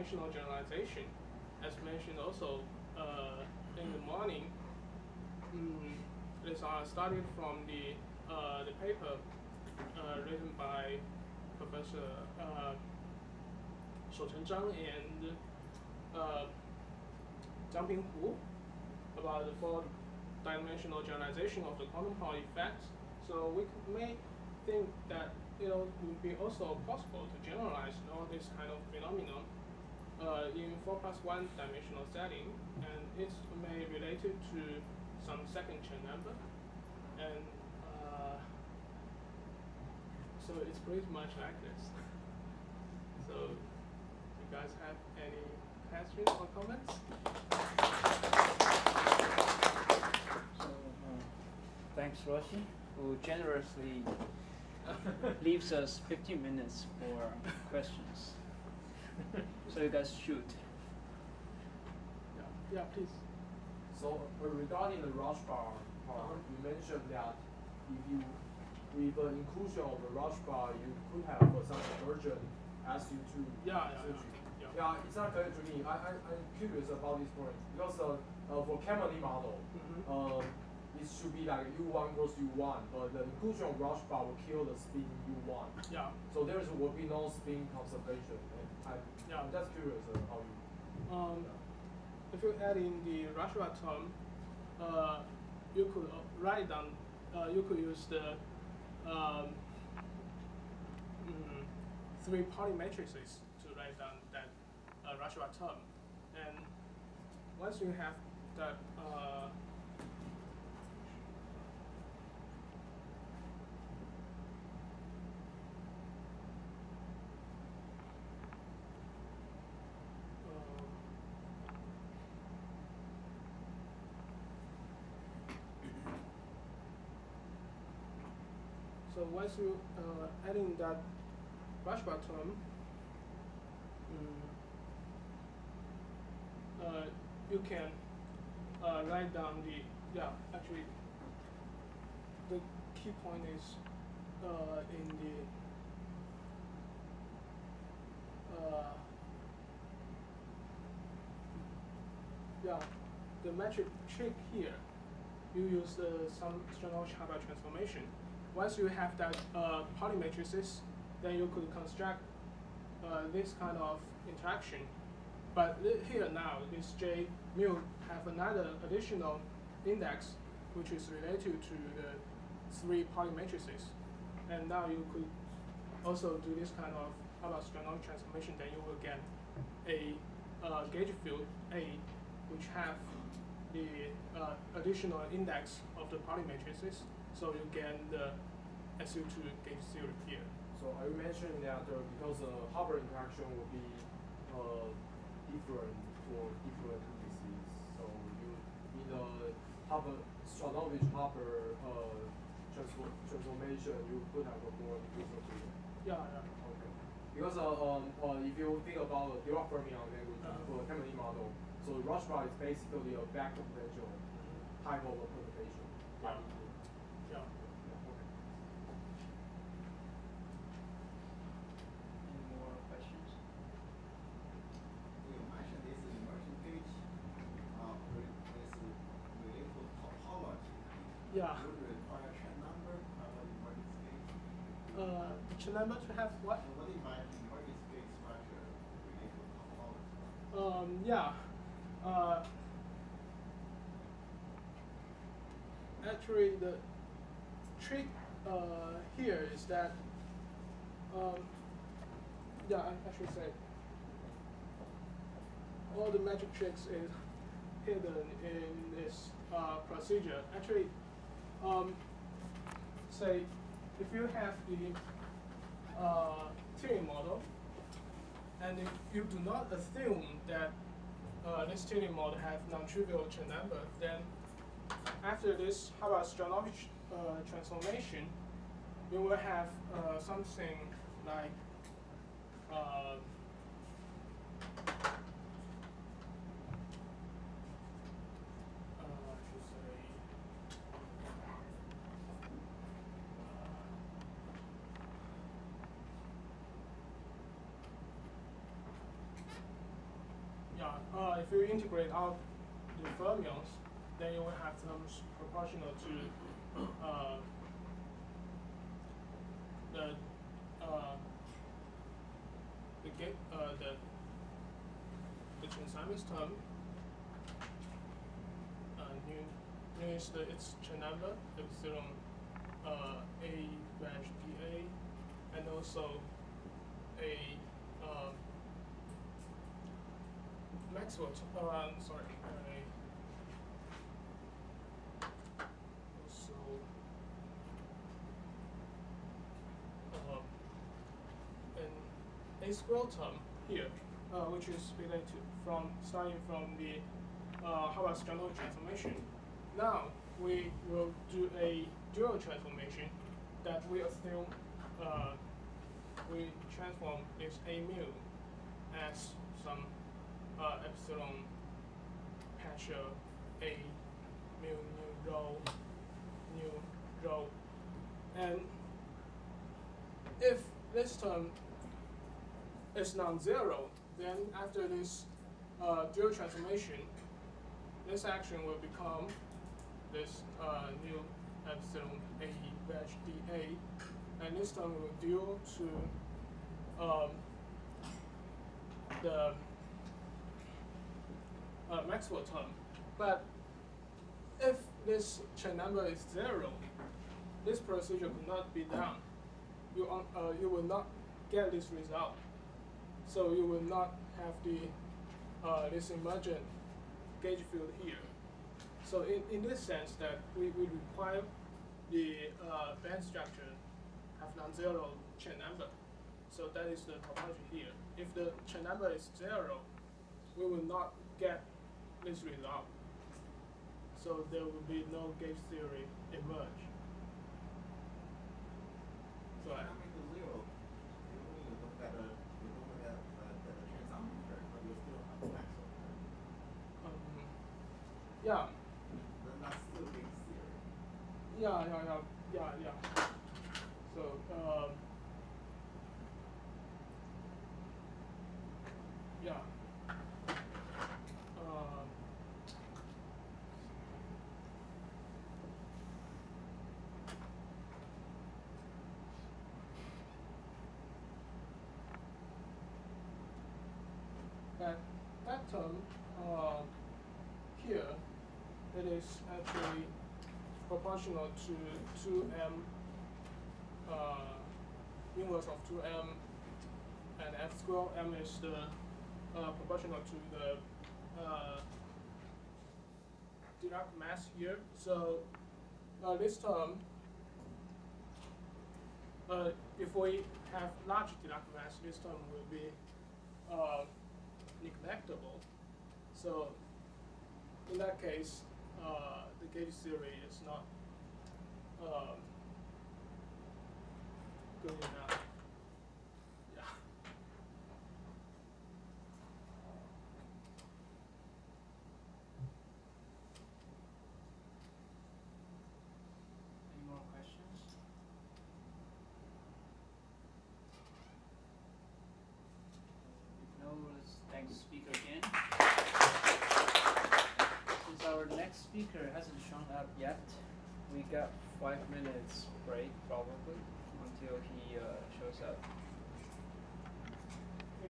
dimensional generalization, as mentioned also in the morning. This started from the paper written by Professor Shouchen Zhang and Jiangping Hu about the four-dimensional generalization of the quantum Hall effects. So we may think that it would be also possible to generalize all this kind of phenomenon in 4+1 dimensional setting, and it's may related to some second Chen number, and so it's pretty much like this. So, you guys have any questions or comments? So, thanks, Roshi, who generously leaves us 15 minutes for questions. So you guys shoot. Yeah, please. So regarding the rush bar part, you mentioned that if you, with the inclusion of the rush bar, you could have some emergent SU2. Yeah, it's not clear to me. I'm curious about this point because for Kemeny model, it should be like U1 cross U1, but the inclusion of rush bar will kill the spin U1. Yeah. So there will be no spin conservation. I'm just curious how you. If you add in the rush bar term, you could write down. You could use the 3 poly matrices to write down that rush bar term, and once you have that. So once you add in that rush bar term, you can write down the actually the key point is in the metric trick here. You use some Sternov-Chaba transformation. Once you have that poly matrices, then you could construct this kind of interaction. But here now, this J mu have another additional index, which is related to the 3 poly matrices. And now you could also do this kind of Sternov transformation. Then you will get a gauge field A, which have the additional index of the poly matrices. So you get the SU2 gauge theory here. So are you mentioning that because Hubbard interaction will be different for different indices, so you in the Stranovich-Hubbard transformation, you could have a more different field. Yeah. Okay. Because if you think about the Dirac fermion language for the Kemeny model, so rush bar is basically a back potential type of a perturbation. Yeah. Any more questions? You mentioned this emergent gauge is related to topology. Yeah. Would you require Chen number emergent gauge? The Chen number to have what? What do you mean emergent gauge structure related to topology? Actually, the trick here is that, I should say, all the magic tricks is hidden in this procedure. Actually, say, if you have the Tilling model, and if you do not assume that this Tilling model have non-trivial Chen number, then after this Hubbard-Stranovich transformation, you will have something like Yeah. If you integrate out the fermions, then you will have terms proportional to the Chern-Simons term. Nu is its Chern number, epsilon a dash dA, and also a Maxwell. Sorry. Also an a square term here, which is related starting from the Haber-Sternal transformation. Now we will do a dual transformation that we assume we transform this a mu as some epsilon partial a mu nu rho, and if this term is non-zero, then after this dual transformation, this action will become this new epsilon a dash dA, and this term will due to the Maxwell term. But if this Chern number is 0, this procedure could not be done. You will not get this result. So you will not have the this emergent gauge field here. So in this sense that we require the band structure have non-zero Chern number. So that is the topology here. If the Chern number is 0, we will not get this result. So there will be no gauge theory emerge. So I mean the 0, you look at the Chern-Simons curve, but you still have the Maxwell curve. Yeah. Then that's still gauge theory. Yeah. So yeah. That term here, it is actually proportional to 2m inverse of 2m, and f square m is the proportional to the Dirac mass here. So this term, if we have large Dirac mass, this term will be neglectable. So in that case, the gauge theory is not good enough. Yeah. Any more questions? If no, let's thank the speaker again. Since our next speaker hasn't shown up yet, we got 5 minutes break probably until he shows up.